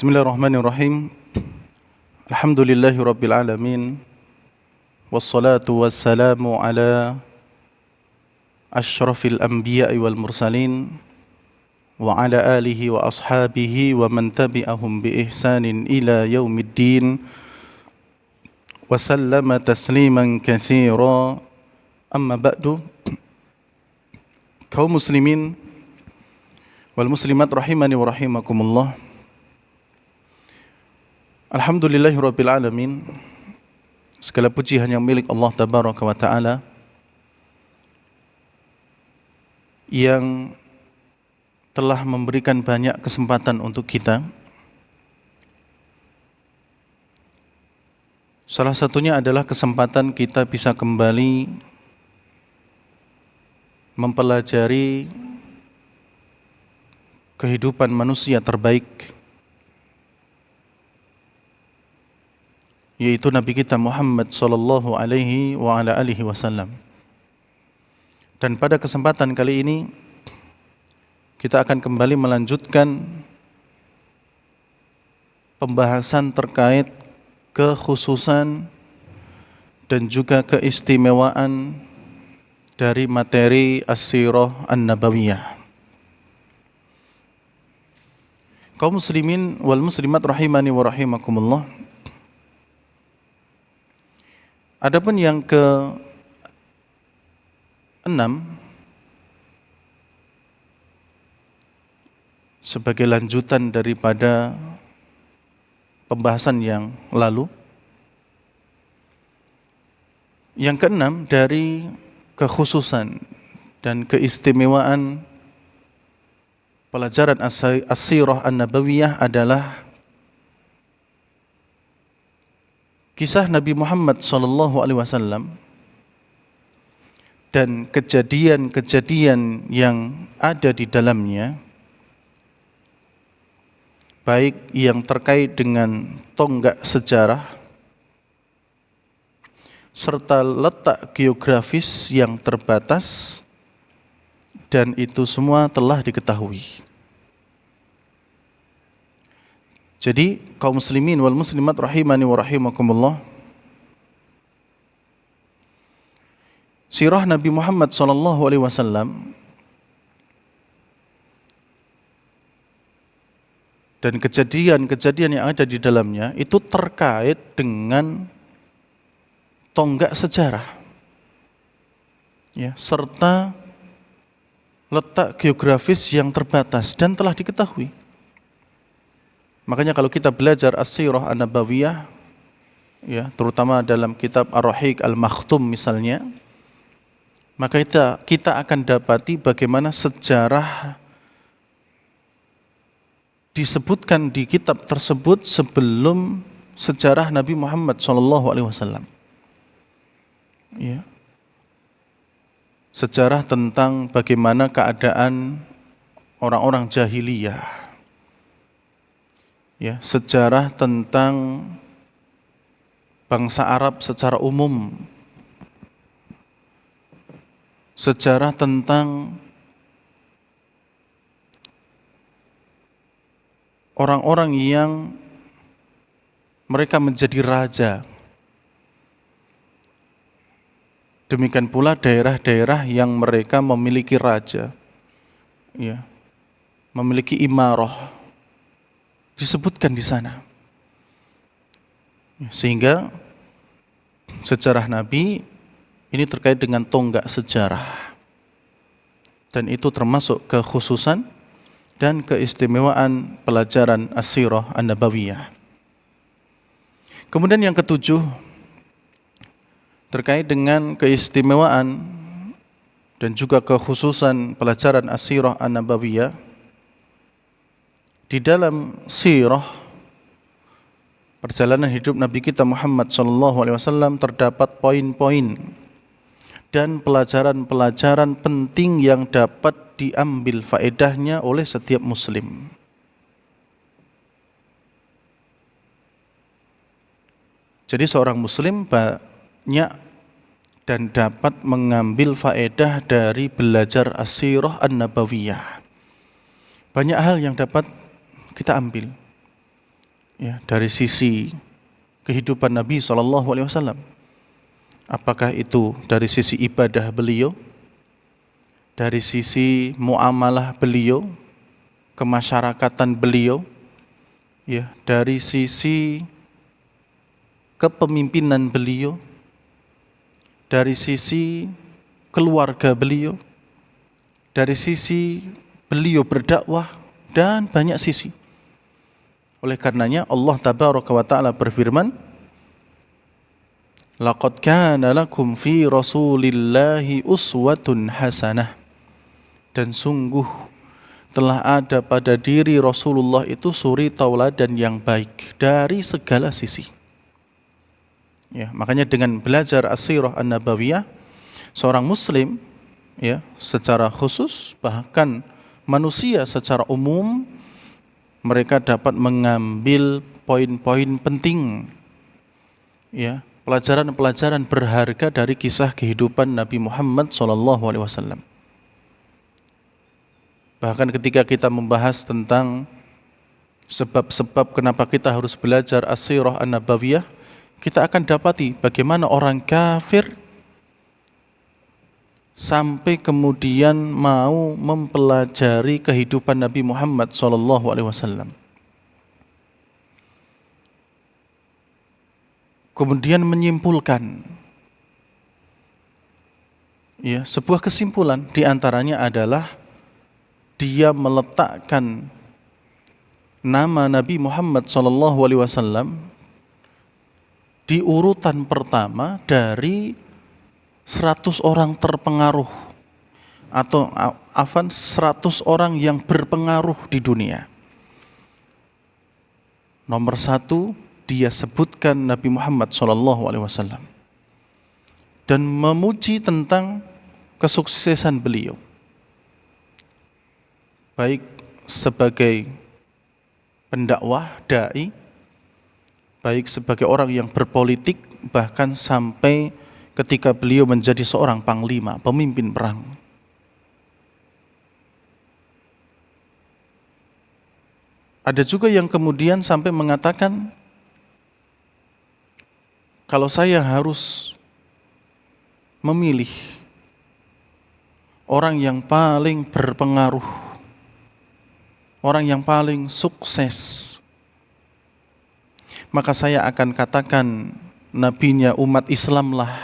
Bismillahirrahmanirrahim. Alhamdulillahi rabbil alamin. Wassalatu wassalamu ala asyrafil anbiya'i wal mursalin wa ala alihi wa ashabihi wa man tabi'ahum bi ihsanin ila yaumiddin wa sallama tasliman katsira. Amma ba'du. Kaum muslimin wal muslimat rahimani wa rahimakumullah. Alhamdulillahirabbil alamin. Segala puji hanya milik Allah tabaraka wa taala yang telah memberikan banyak kesempatan untuk kita. Salah satunya adalah kesempatan kita bisa kembali mempelajari kehidupan manusia terbaik, yaitu Nabi kita Muhammad sallallahu alaihi wa ala alihi wasallam. Dan pada kesempatan kali ini kita akan kembali melanjutkan pembahasan terkait kekhususan dan juga keistimewaan dari materi As-Sirah An-Nabawiyah. Kaum muslimin wal muslimat rahimani wa rahimakumullah. Adapun yang ke-6, sebagai lanjutan daripada pembahasan yang lalu, yang ke-6 dari kekhususan dan keistimewaan pelajaran As-Sirah An-Nabawiyah adalah kisah Nabi Muhammad SAW dan kejadian-kejadian yang ada di dalamnya, baik yang terkait dengan tonggak sejarah serta letak geografis yang terbatas, dan itu semua telah diketahui. Jadi kaum muslimin wal muslimat rahimani wa rahimakumullah, sirah Nabi Muhammad SAW dan kejadian-kejadian yang ada di dalamnya itu terkait dengan tonggak sejarah, ya, serta letak geografis yang terbatas dan telah diketahui. Makanya kalau kita belajar As-Sirah An-Nabawiyah, ya, terutama dalam kitab Ar-Rahiq Al-Makhtum misalnya, maka kita akan dapati bagaimana sejarah disebutkan di kitab tersebut sebelum sejarah Nabi Muhammad SAW. Ya. Sejarah tentang bagaimana keadaan orang-orang jahiliyah. Ya, sejarah tentang bangsa Arab secara umum, sejarah tentang orang-orang yang mereka menjadi raja. Demikian pula daerah-daerah yang mereka memiliki raja, ya, memiliki imarah, disebutkan di sana. Sehingga sejarah Nabi ini terkait dengan tonggak sejarah, dan itu termasuk kekhususan dan keistimewaan pelajaran As-Sirah An-Nabawiyah. Kemudian yang ke-7 terkait dengan keistimewaan dan juga kekhususan pelajaran As-Sirah An-Nabawiyah. Di dalam sirah perjalanan hidup Nabi kita Muhammad SAW terdapat poin-poin dan pelajaran-pelajaran penting yang dapat diambil faedahnya oleh setiap muslim. Jadi seorang muslim banyak dan dapat mengambil faedah dari belajar As-Sirah An-Nabawiyah. Banyak hal yang dapat kita ambil. ya, dari sisi kehidupan Nabi SAW. Apakah itu dari sisi ibadah beliau, dari sisi muamalah beliau, kemasyarakatan beliau, ya, dari sisi kepemimpinan beliau, dari sisi keluarga beliau, dari sisi beliau berdakwah, dan banyak sisi. Oleh karenanya Allah Tabaraka wa Ta'ala berfirman, laqad kana lakum fi rasulillahi uswatun hasanah. Dan sungguh telah ada pada diri Rasulullah itu suri tauladan yang baik dari segala sisi. Ya, makanya dengan belajar as-sirah an-nabawiyah, seorang muslim, ya, secara khusus, bahkan manusia secara umum, mereka dapat mengambil poin-poin penting, ya, pelajaran-pelajaran berharga dari kisah kehidupan Nabi Muhammad SAW. Bahkan ketika kita membahas tentang sebab-sebab kenapa kita harus belajar as-sirah an-nabawiyah, kita akan dapati bagaimana orang kafir sampai kemudian mau mempelajari kehidupan Nabi Muhammad SAW. Kemudian menyimpulkan, ya, sebuah kesimpulan, diantaranya adalah dia meletakkan nama Nabi Muhammad SAW di urutan pertama dari 100 orang terpengaruh atau 100 orang yang berpengaruh di dunia. Nomor 1 dia sebutkan Nabi Muhammad SAW dan memuji tentang kesuksesan beliau, baik sebagai pendakwah, dai, baik sebagai orang yang berpolitik, bahkan sampai ketika beliau menjadi seorang panglima, pemimpin perang. Ada juga yang kemudian sampai mengatakan, kalau saya harus memilih orang yang paling berpengaruh, orang yang paling sukses, maka saya akan katakan nabinya umat Islam lah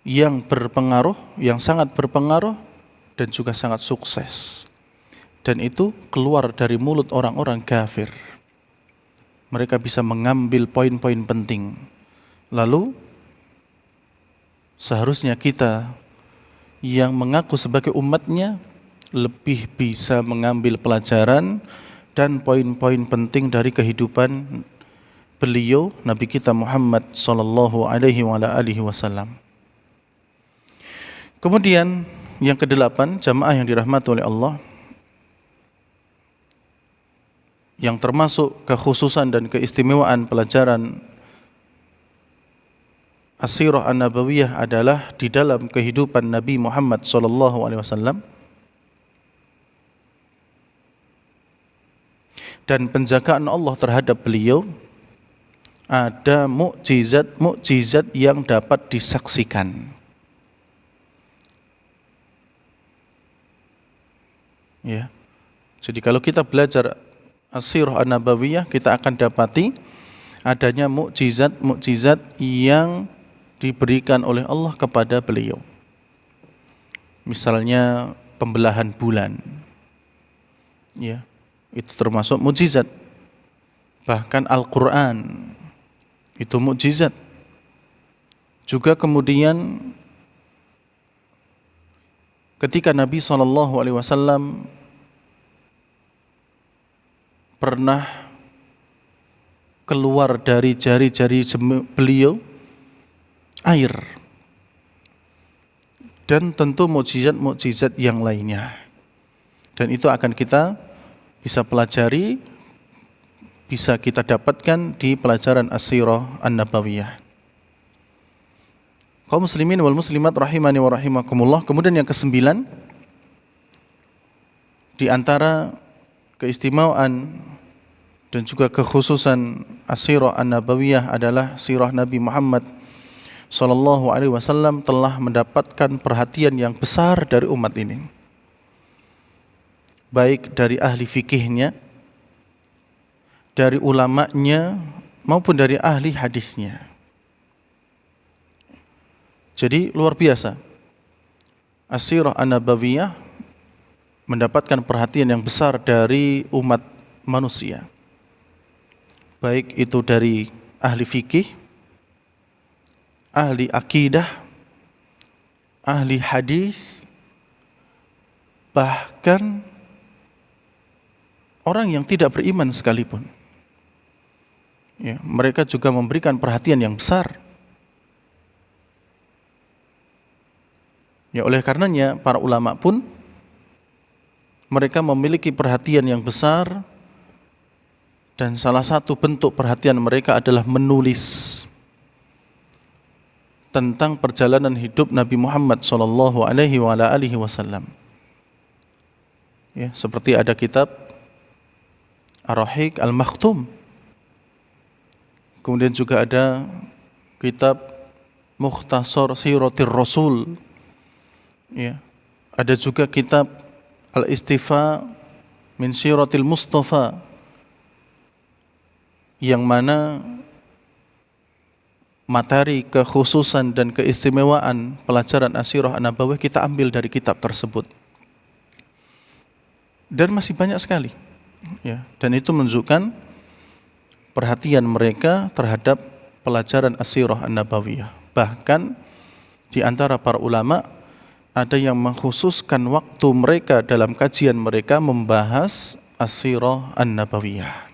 yang berpengaruh, yang sangat berpengaruh dan juga sangat sukses. Dan itu keluar dari mulut orang-orang kafir. Mereka bisa mengambil poin-poin penting. Lalu seharusnya kita yang mengaku sebagai umatnya lebih bisa mengambil pelajaran dan poin-poin penting dari kehidupan beliau, Nabi kita Muhammad sallallahu alaihi wasallam. Kemudian yang ke-8, jamaah yang dirahmati oleh Allah, yang termasuk kekhususan dan keistimewaan pelajaran as-sirah an-nabawiyah adalah di dalam kehidupan Nabi Muhammad SAW dan penjagaan Allah terhadap beliau, ada mukjizat-mukjizat yang dapat disaksikan. Ya. Jadi kalau kita belajar as-sirah an-nabawiyah, kita akan dapati adanya mukjizat-mukjizat yang diberikan oleh Allah kepada beliau. Misalnya pembelahan bulan, ya, itu termasuk mukjizat. Bahkan Al-Quran itu mukjizat. Juga kemudian ketika Nabi SAW pernah keluar dari jari-jari beliau air, dan tentu mukjizat-mukjizat yang lainnya. Dan itu akan kita bisa pelajari, bisa kita dapatkan di pelajaran as-sirah an-nabawiyah. Kaum muslimin wal muslimat rahimani wa rahimakumullah. Kemudian yang ke-9, di antara keistimewaan dan juga kekhususan as-sirah an-nabawiyah adalah sirah Nabi Muhammad sallallahu alaihi wasallam telah mendapatkan perhatian yang besar dari umat ini, baik dari ahli fikihnya, dari ulamanya, maupun dari ahli hadisnya. Jadi luar biasa, as-sirah an-nabawiyah mendapatkan perhatian yang besar dari umat manusia, baik itu dari ahli fikih, ahli akidah, ahli hadis, bahkan orang yang tidak beriman sekalipun. Ya, mereka juga memberikan perhatian yang besar. Ya, oleh karenanya para ulama pun mereka memiliki perhatian yang besar, dan salah satu bentuk perhatian mereka adalah menulis tentang perjalanan hidup Nabi Muhammad sallallahu alaihi wasallam. Ya, seperti ada kitab Ar-Rahiq Al-Makhtum. Kemudian juga ada kitab Mukhtasar Siratir Rasul. Ya, ada juga kitab Al-Istifa min Siratil Mustafa, yang mana materi kekhususan dan keistimewaan pelajaran as-sirah an-nabawiyah kita ambil dari kitab tersebut. Dan masih banyak sekali. Ya, dan itu menunjukkan perhatian mereka terhadap pelajaran as-sirah an-nabawiyah. Bahkan di antara para ulama ada yang mengkhususkan waktu mereka dalam kajian mereka membahas as-sirah an-nabawiyah.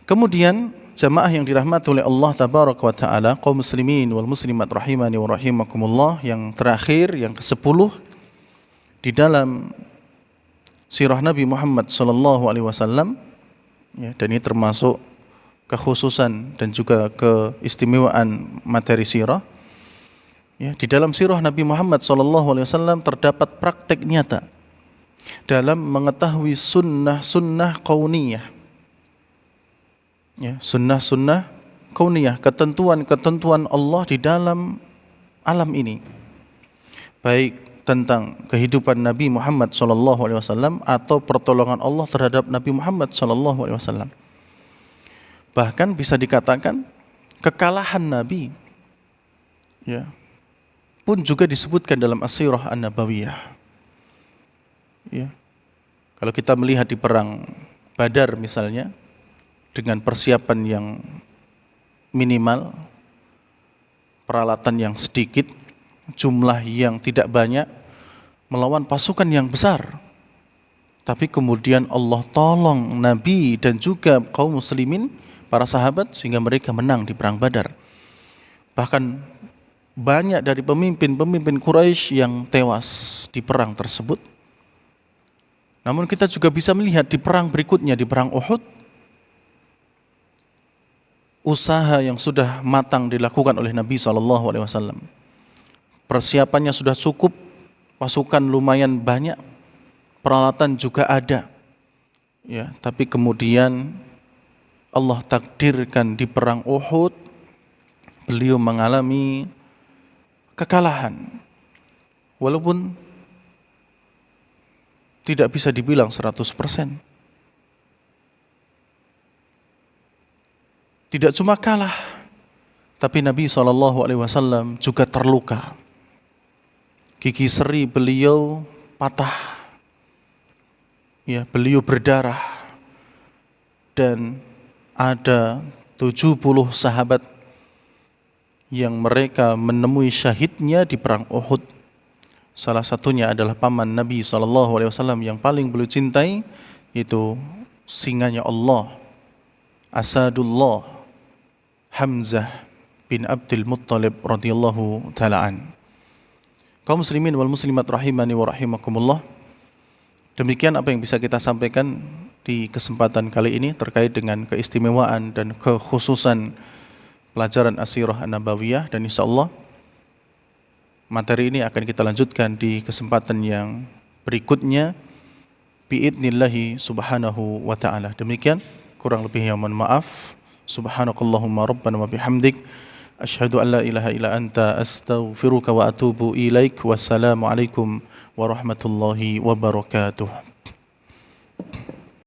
Kemudian jamaah yang dirahmati oleh Allah tabaraka wa taala, kaum muslimin wal muslimat rahimani wa rahimakumullah, yang terakhir, yang ke-10 di dalam sirah Nabi Muhammad sallallahu alaihi wasallam, ya, dan ini termasuk kekhususan dan juga keistimewaan materi sirah. Ya, di dalam sirah Nabi Muhammad sallallahu alaihi wasallam terdapat praktek nyata dalam mengetahui sunnah-sunnah kauniyah. Ya, sunnah-sunnah kauniyah, ketentuan-ketentuan Allah di dalam alam ini, baik tentang kehidupan Nabi Muhammad sallallahu alaihi wasallam atau pertolongan Allah terhadap Nabi Muhammad sallallahu alaihi wasallam. Bahkan bisa dikatakan kekalahan Nabi, ya, pun juga disebutkan dalam as-sirah an-nabawiyah. Ya. Kalau kita melihat di perang Badar misalnya, dengan persiapan yang minimal, peralatan yang sedikit, jumlah yang tidak banyak, melawan pasukan yang besar, tapi kemudian Allah tolong Nabi dan juga kaum muslimin, para sahabat, sehingga mereka menang di perang Badar. Bahkan banyak dari pemimpin-pemimpin Quraisy yang tewas di perang tersebut. Namun kita juga bisa melihat di perang berikutnya, di perang Uhud, usaha yang sudah matang dilakukan oleh Nabi SAW. Persiapannya sudah cukup, pasukan lumayan banyak, peralatan juga ada. Ya, tapi kemudian Allah takdirkan di perang Uhud beliau mengalami kekalahan, walaupun tidak bisa dibilang 100%. Tidak cuma kalah, tapi Nabi SAW juga terluka. Gigi seri beliau patah, ya, beliau berdarah, dan ada 70 sahabat yang mereka menemui syahidnya di perang Uhud. Salah satunya adalah paman Nabi SAW yang paling beliau cintai, yaitu singanya Allah, Asadullah, Hamzah bin Abdul Muttalib radhiyallahu ta'ala an. Kaum muslimin wal muslimat rahimani wa rahimakumullah, demikian apa yang bisa kita sampaikan di kesempatan kali ini terkait dengan keistimewaan dan kekhususan pelajaran as-sirah an-nabawiyah, dan insyaallah materi ini akan kita lanjutkan di kesempatan yang berikutnya biidnillahi subhanahu wa ta'ala. Demikian kurang lebihnya mohon maaf. Subhanakallahumma rabbana wa bihamdik asyhadu an la ilaha illa anta astaghfiruka wa atubu ilaik. Wassalamualaikum warahmatullahi wabarakatuh.